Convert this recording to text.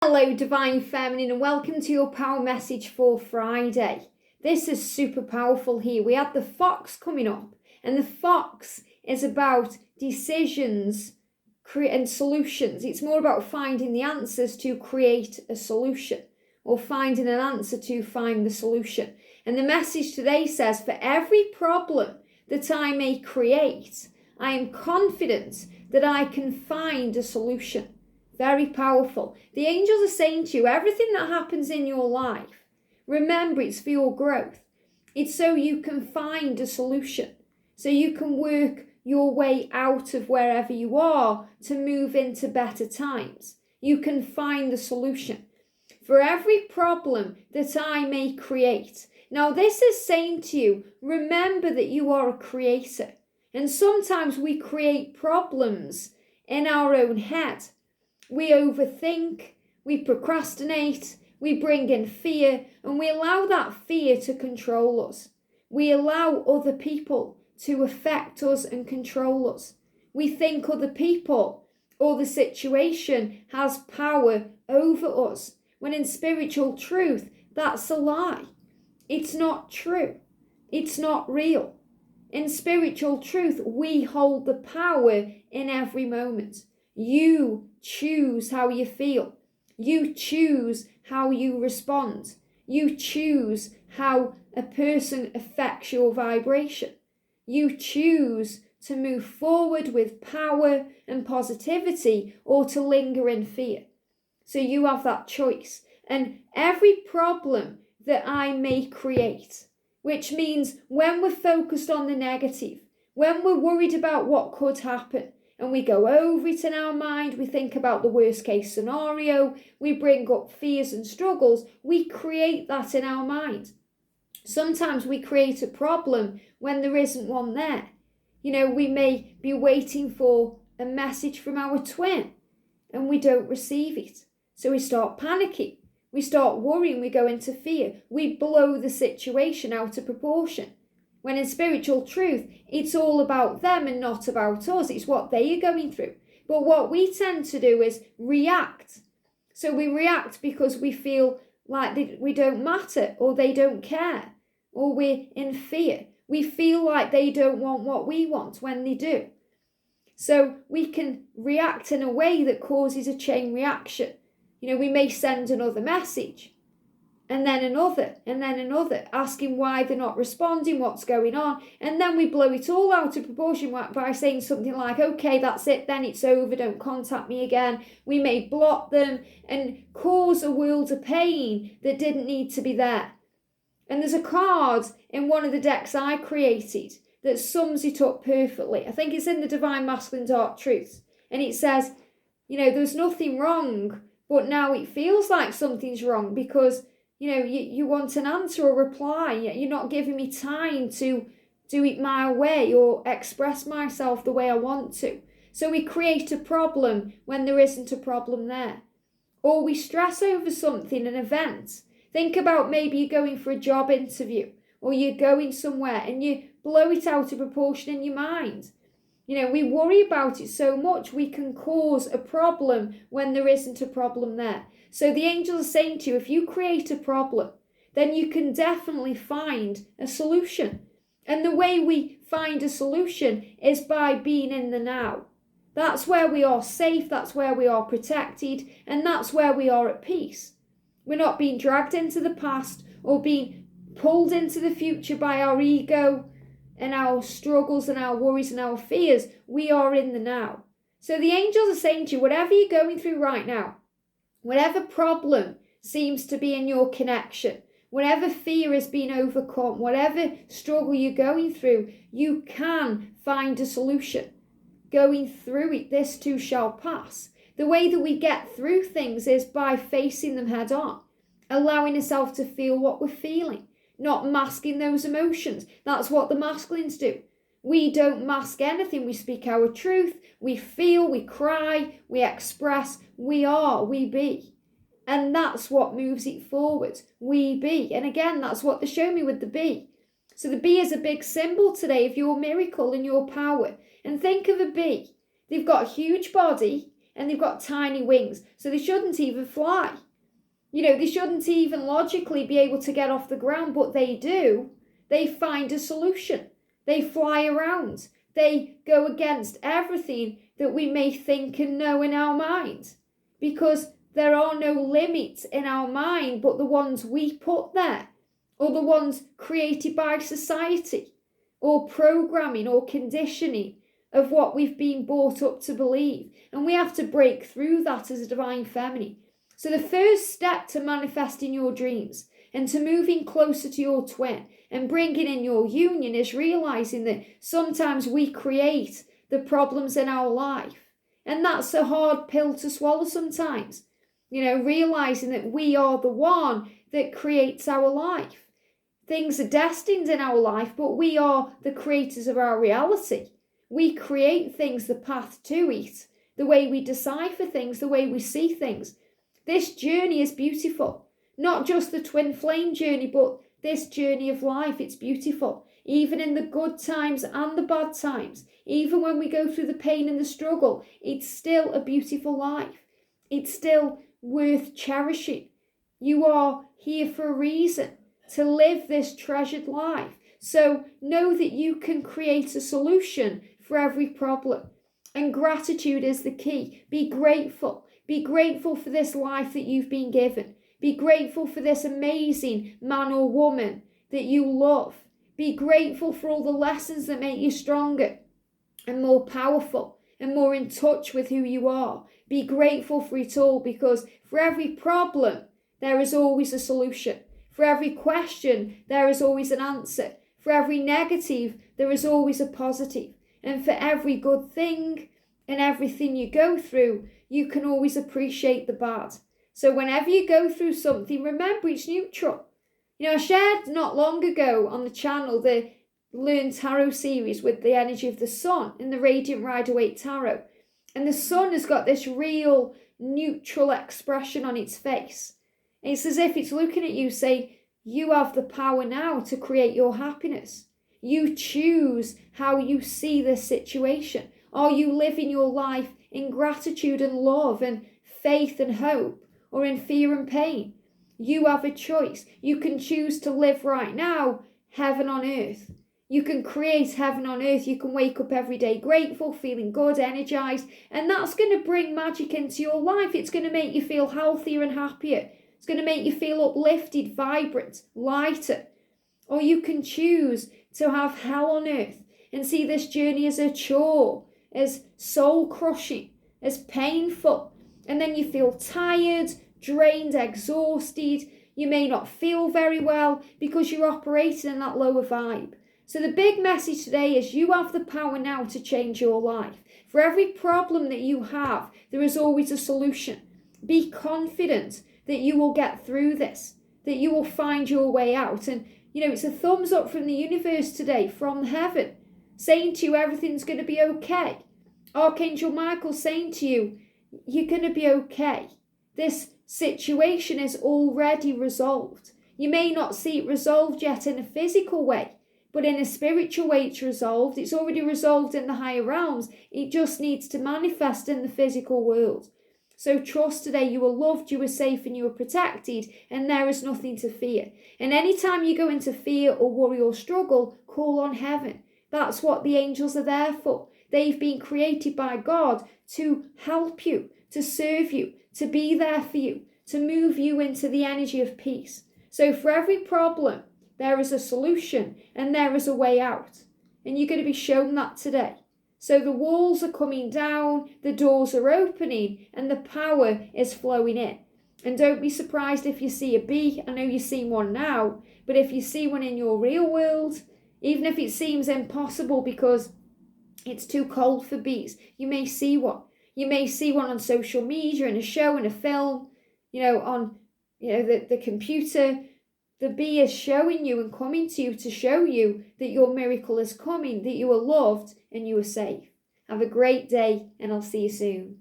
Hello, Divine Feminine, and welcome to your power message for Friday. This is super powerful here. We have the fox coming up, and the fox is about decisions and solutions. It's more about finding the answers to create a solution, or finding an answer to find the solution. And the message today says, for every problem that I may create, I am confident that I can find a solution. Very powerful. The angels are saying to you, everything that happens in your life, remember it's for your growth. It's so you can find a solution. So you can work your way out of wherever you are to move into better times. You can find the solution. For every problem that I may create. Now this is saying to you, remember that you are a creator. And sometimes we create problems in our own head. We overthink, we procrastinate, we bring in fear, and we allow that fear to control us. We allow other people to affect us and control us. We think other people or the situation has power over us, when in spiritual truth, that's a lie. It's not true. It's not real. In spiritual truth, we hold the power in every moment. You choose how you feel. You choose how you respond. You choose how a person affects your vibration. You choose to move forward with power and positivity or to linger in fear. So you have that choice. And every problem that I may create, which means when we're focused on the negative, when we're worried about what could happen, and we go over it in our mind, we think about the worst case scenario, we bring up fears and struggles, we create that in our mind. Sometimes we create a problem when there isn't one there. You know, we may be waiting for a message from our twin and we don't receive it. So we start panicking, we start worrying, we go into fear, we blow the situation out of proportion. When in spiritual truth, it's all about them and not about us. It's what they are going through. But what we tend to do is react. So we react because we feel like we don't matter, or they don't care, or we're in fear. We feel like they don't want what we want when they do. So we can react in a way that causes a chain reaction. You know, we may send another message, and then another, asking why they're not responding, what's going on. And then we blow it all out of proportion by saying something like, okay, that's it, then it's over, don't contact me again. We may block them and cause a world of pain that didn't need to be there. And there's a card in one of the decks I created that sums it up perfectly. I think it's in the Divine Masculine Dark Truths. And it says, you know, there's nothing wrong, but now it feels like something's wrong because you know, you want an answer or reply. You're not giving me time to do it my way or express myself the way I want to. So we create a problem when there isn't a problem there. Or we stress over something, an event. Think about maybe you're going for a job interview or you're going somewhere and you blow it out of proportion in your mind. You know, we worry about it so much we can cause a problem when there isn't a problem there. So the angels are saying to you, if you create a problem, then you can definitely find a solution. And the way we find a solution is by being in the now. That's where we are safe, that's where we are protected, and that's where we are at peace. We're not being dragged into the past or being pulled into the future by our ego and our struggles and our worries and our fears. We are in the now. So the angels are saying to you, whatever you're going through right now, whatever problem seems to be in your connection, whatever fear has been overcome, whatever struggle you're going through, you can find a solution. Going through it, this too shall pass. The way that we get through things is by facing them head on, allowing ourselves to feel what we're feeling, not masking those emotions. That's what the masculines do. We don't mask anything. We speak our truth. We feel, we cry, we express, we are, we be. And that's what moves it forward. We be. And again, that's what they show me with the bee. So the bee is a big symbol today of your miracle and your power. And think of a bee. They've got a huge body and they've got tiny wings, so they shouldn't even fly. They shouldn't even logically be able to get off the ground, but they do. They find a solution. They fly around. They go against everything that we may think and know in our mind, because there are no limits in our mind but the ones we put there, or the ones created by society, or programming or conditioning of what we've been brought up to believe. And we have to break through that as a divine feminine. So the first step to manifesting your dreams and to moving closer to your twin and bringing in your union is realizing that sometimes we create the problems in our life. And that's a hard pill to swallow sometimes. Realizing that we are the one that creates our life. Things are destined in our life, but we are the creators of our reality. We create things, the path to it, the way we decipher things, the way we see things. This journey is beautiful. Not just the twin flame journey, but this journey of life. It's beautiful. Even in the good times and the bad times, even when we go through the pain and the struggle, it's still a beautiful life. It's still worth cherishing. You are here for a reason, to live this treasured life. So know that you can create a solution for every problem. And gratitude is the key. Be grateful. Be grateful for this life that you've been given. Be grateful for this amazing man or woman that you love. Be grateful for all the lessons that make you stronger and more powerful and more in touch with who you are. Be grateful for it all, because for every problem, there is always a solution. For every question, there is always an answer. For every negative, there is always a positive. And for every good thing and everything you go through, you can always appreciate the bad. So whenever you go through something, remember it's neutral. I shared not long ago on the channel the Learn Tarot series with the energy of the sun in the Radiant Rider-Waite Tarot. And the sun has got this real neutral expression on its face. It's as if it's looking at you saying, you have the power now to create your happiness. You choose how you see this situation. Are you living your life in gratitude and love and faith and hope, or in fear and pain? You have a choice. You can choose to live right now heaven on earth. You can create heaven on earth. You can wake up every day grateful, feeling good, energized, and that's going to bring magic into your life. It's going to make you feel healthier and happier. It's going to make you feel uplifted, vibrant, lighter. Or you can choose to have hell on earth and see this journey as a chore, as soul-crushing, as painful. And then you feel tired, drained, exhausted. You may not feel very well because you're operating in that lower vibe. So the big message today is you have the power now to change your life. For every problem that you have, there is always a solution. Be confident that you will get through this, that you will find your way out. And, it's a thumbs up from the universe today, from heaven, saying to you everything's going to be okay. Archangel Michael saying to you, you're going to be okay. This situation is already resolved. You may not see it resolved yet in a physical way, but in a spiritual way it's resolved. It's already resolved in the higher realms. It just needs to manifest in the physical world. So trust today, you are loved, you are safe, and you are protected, and there is nothing to fear. And anytime you go into fear or worry or struggle, call on heaven. That's what the angels are there for. They've been created by God to help you, to serve you, to be there for you, to move you into the energy of peace. So for every problem, there is a solution and there is a way out. And you're going to be shown that today. So the walls are coming down, the doors are opening, and the power is flowing in. And don't be surprised if you see a bee. I know you've seen one now, but if you see one in your real world, even if it seems impossible because it's too cold for bees, you may see one. You may see one on social media, in a show, in a film, on the computer. The bee is showing you and coming to you to show you that your miracle is coming, that you are loved and you are safe. Have a great day, and I'll see you soon.